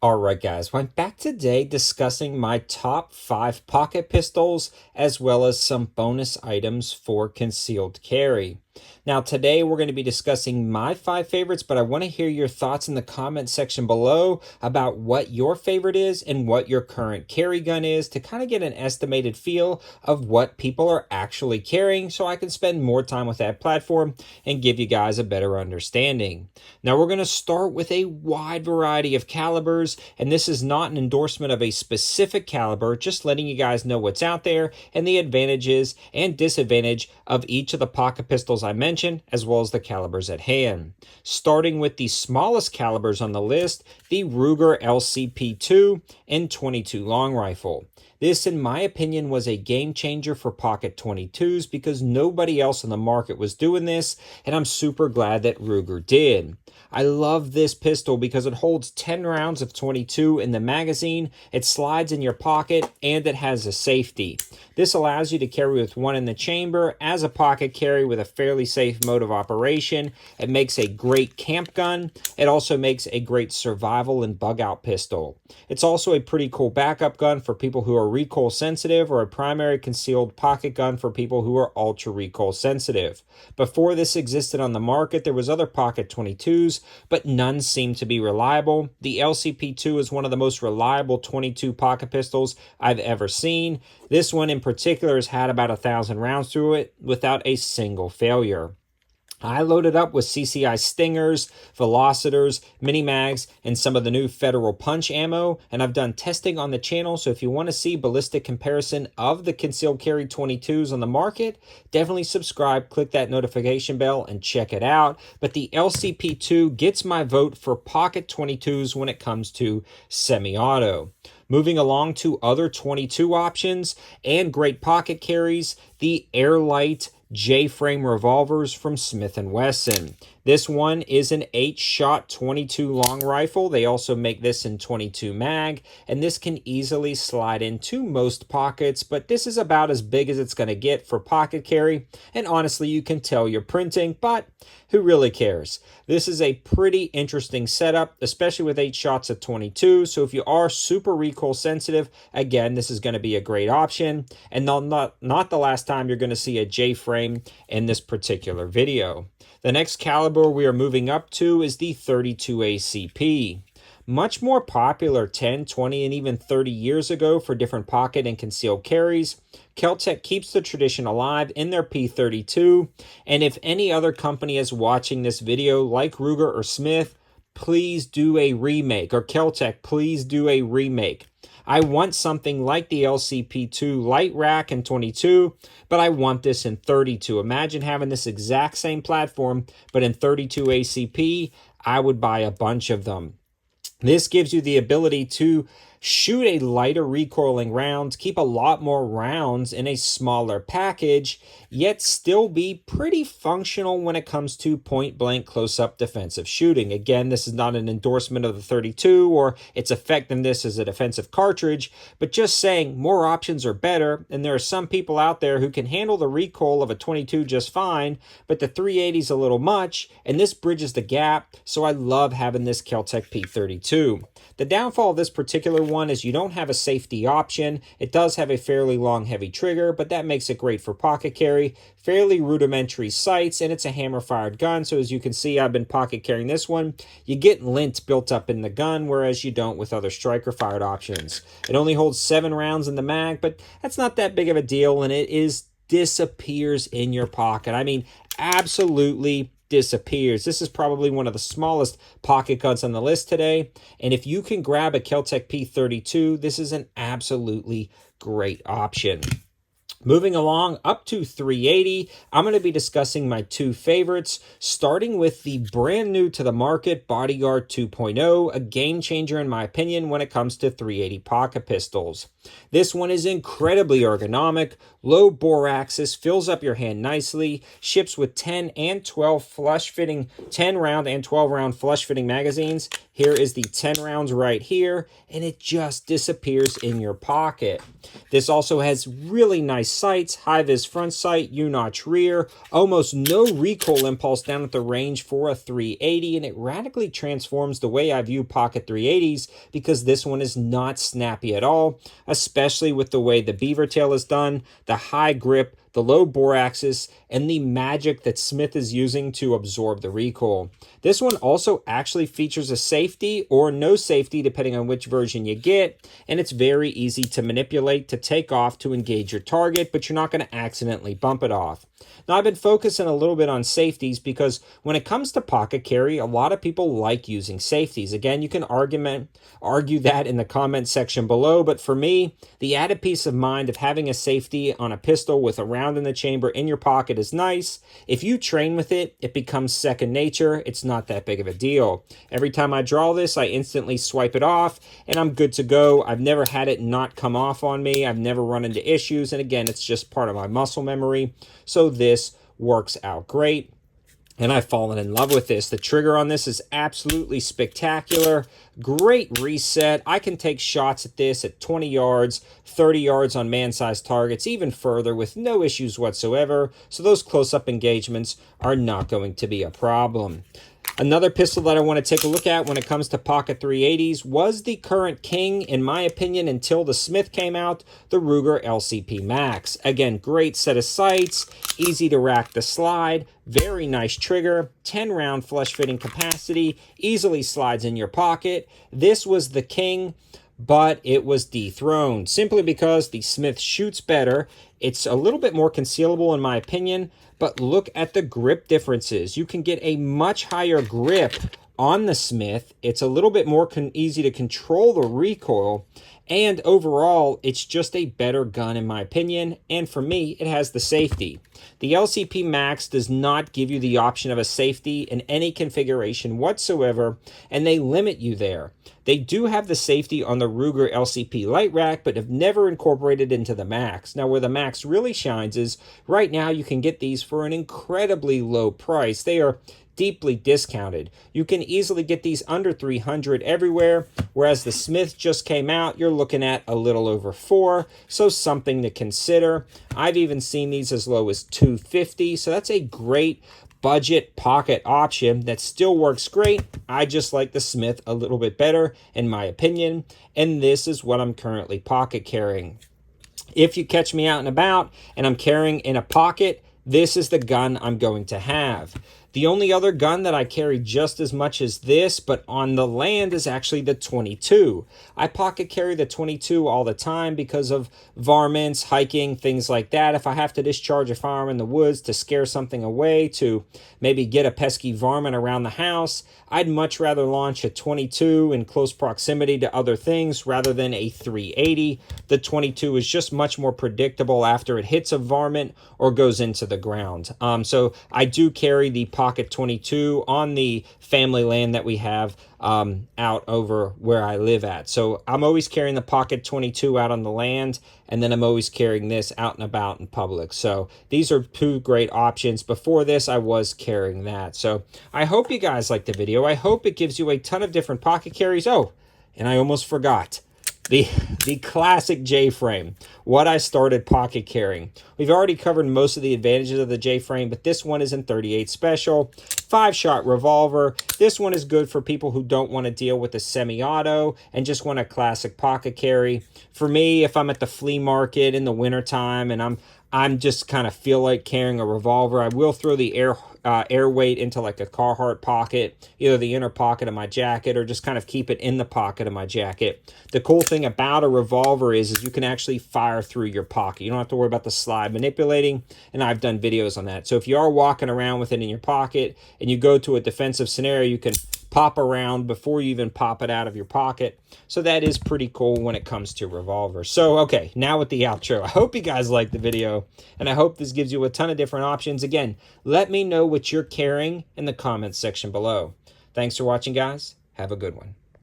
Alright guys, well, I'm back today discussing my top 5 pocket pistols as well as some bonus items for concealed carry. Now today we're going to be discussing my 5 favorites, but I want to hear your thoughts in the comment section below about what your favorite is and what your current carry gun is to kind of get an estimated feel of what people are actually carrying so I can spend more time with that platform and give you guys a better understanding. Now we're going to start with a wide variety of calibers, and this is not an endorsement of a specific caliber, just letting you guys know what's out there and the advantages and disadvantage of each of the pocket pistols I mentioned, as well as the calibers at hand. Starting with the smallest calibers on the list, the Ruger LCP2 and 22 long rifle. This, in my opinion, was a game changer for pocket 22s because nobody else in the market was doing this, and I'm super glad that Ruger did. I love this pistol because it holds 10 rounds of 22 in the magazine, it slides in your pocket, and it has a safety. This allows you to carry with one in the chamber as a pocket carry with a fairly safe mode of operation. It makes a great camp gun. It also makes a great survival and bug out pistol. It's also a pretty cool backup gun for people who are recoil sensitive, or a primary concealed pocket gun for people who are ultra recoil sensitive. Before this existed on the market, there was other pocket 22s, but none seemed to be reliable. The LCP2 is one of the most reliable 22 pocket pistols I've ever seen. This one in particular has had about 1,000 rounds through it without a single failure. I loaded up with CCI Stingers, Velocitors, Mini Mags, and some of the new Federal Punch ammo, and I've done testing on the channel, so if you want to see ballistic comparison of the concealed carry 22s on the market, definitely subscribe, click that notification bell, and check it out. But the LCP2 gets my vote for pocket 22s when it comes to semi-auto. Moving along to other 22 options and great pocket carries, the Airlight JFrame revolvers from Smith & Wesson. This one is an 8-shot 22 long rifle. They also make this in 22 mag, and this can easily slide into most pockets, but this is about as big as it's going to get for pocket carry, and honestly you can tell you're printing, but who really cares? This is a pretty interesting setup, especially with 8 shots of 22, so if you are super recoil sensitive, again, this is going to be a great option, and not the last time you're going to see a J-frame in this particular video. The next caliber we are moving up to is the 32 ACP. Much more popular 10, 20, and even 30 years ago for different pocket and concealed carries, Keltech keeps the tradition alive in their P32, and if any other company is watching this video like Ruger or Smith, please do a remake, or Keltech, please do a remake. I want something like the LCP2 light rack in 22, but I want this in 32. Imagine having this exact same platform, but in 32 ACP, I would buy a bunch of them. This gives you the ability to shoot a lighter recoiling round, keep a lot more rounds in a smaller package, yet still be pretty functional when it comes to point-blank close-up defensive shooting. Again, this is not an endorsement of the 32 or its effectiveness as a defensive cartridge, but just saying more options are better, and there are some people out there who can handle the recoil of a 22 just fine, but the 380 is a little much, and this bridges the gap, so I love having this Keltech P32. The downfall of this particular one is you don't have a safety option. It does have a fairly long, heavy trigger, but that makes it great for pocket carry. Fairly rudimentary sights, and it's a hammer-fired gun, so as you can see, I've been pocket carrying this one. You get lint built up in the gun, whereas you don't with other striker-fired options. It only holds 7 rounds in the mag, but that's not that big of a deal, and it disappears in your pocket. I mean, absolutely disappears. This is probably one of the smallest pocket guns on the list today, and if you can grab a Keltech P32, this is an absolutely great option. Moving along up to 380, I'm going to be discussing my 2 favorites, starting with the brand new to the market Bodyguard 2.0, a game changer in my opinion when it comes to 380 pocket pistols. This one is incredibly ergonomic, low bore axis, fills up your hand nicely, ships with 10 and 12 flush-fitting, 10 round and 12 round flush-fitting magazines. Here is the 10 rounds right here, and it just disappears in your pocket. This also has really nice nice sights, high-vis front sight, U-notch rear, almost no recoil impulse down at the range for a 380, and it radically transforms the way I view pocket 380s because this one is not snappy at all, especially with the way the beaver tail is done, the high grip, the low bore axis, and the magic that Smith is using to absorb the recoil. This one also actually features a safety or no safety depending on which version you get, and it's very easy to manipulate to take off to engage your target, but you're not going to accidentally bump it off. Now, I've been focusing a little bit on safeties because when it comes to pocket carry, a lot of people like using safeties. Again, you can argue that in the comment section below, but for me, the added peace of mind of having a safety on a pistol with a round in the chamber in your pocket is nice. If you train with it, it becomes second nature. It's not that big of a deal. Every time I draw this, I instantly swipe it off and I'm good to go. I've never had it not come off on me. I've never run into issues. And again, it's just part of my muscle memory. So this works out great. And I've fallen in love with this. The trigger on this is absolutely spectacular. Great reset. I can take shots at this at 20 yards, 30 yards on man-sized targets, even further with no issues whatsoever. So those close-up engagements are not going to be a problem. Another pistol that I want to take a look at when it comes to pocket 380s was the current king, in my opinion, until the Smith came out, the Ruger LCP Max. Again, great set of sights, easy to rack the slide, very nice trigger, 10-round flush fitting capacity, easily slides in your pocket. This was the king, but it was dethroned simply because the Smith shoots better. It's a little bit more concealable in my opinion, but look at the grip differences. You can get a much higher grip on the Smith. It's a little bit more easy to control the recoil, and overall, it's just a better gun in my opinion, and for me, it has the safety. The LCP Max does not give you the option of a safety in any configuration whatsoever, and they limit you there. They do have the safety on the Ruger LCP Light Rack, but have never incorporated into the Max. Now, where the Max really shines is right now you can get these for an incredibly low price. They are deeply discounted. You can easily get these under $300 everywhere, whereas the Smith just came out, you're looking at a little over $400, so something to consider. I've even seen these as low as $250, so that's a great budget pocket option that still works great. I just like the Smith a little bit better in my opinion, and this is what I'm currently pocket carrying. If you catch me out and about and I'm carrying in a pocket, this is the gun I'm going to have. The only other gun that I carry just as much as this, but on the land, is actually the 22. I pocket carry the 22 all the time because of varmints, hiking, things like that. If I have to discharge a firearm in the woods to scare something away, to maybe get a pesky varmint around the house, I'd much rather launch a 22 in close proximity to other things rather than a 380. The 22 is just much more predictable after it hits a varmint or goes into the ground. So I do carry the pocket 22 on the family land that we have out over where I live at. So I'm always carrying the pocket 22 out on the land, and then I'm always carrying this out and about in public. So these are two great options. Before this, I was carrying that. So I hope you guys liked the video. I hope it gives you a ton of different pocket carries. Oh, and I almost forgot. The classic JFrame, what I started pocket carrying. We've already covered most of the advantages of the JFrame, but this one is in 38 Special. 5-shot revolver. This one is good for people who don't want to deal with a semi-auto and just want a classic pocket carry. For me, if I'm at the flea market in the wintertime and I'm just kind of feel like carrying a revolver, I will throw the air weight into like a Carhartt pocket, either the inner pocket of my jacket or just kind of keep it in the pocket of my jacket. The cool thing about a revolver is you can actually fire through your pocket. You don't have to worry about the slide manipulating, and I've done videos on that. So if you are walking around with it in your pocket and you go to a defensive scenario, you can pop around before you even pop it out of your pocket. So that is pretty cool when it comes to revolvers. So, okay, now with the outro. I hope you guys liked the video, and I hope this gives you a ton of different options. Again, let me know what you're carrying in the comments section below. Thanks for watching, guys. Have a good one.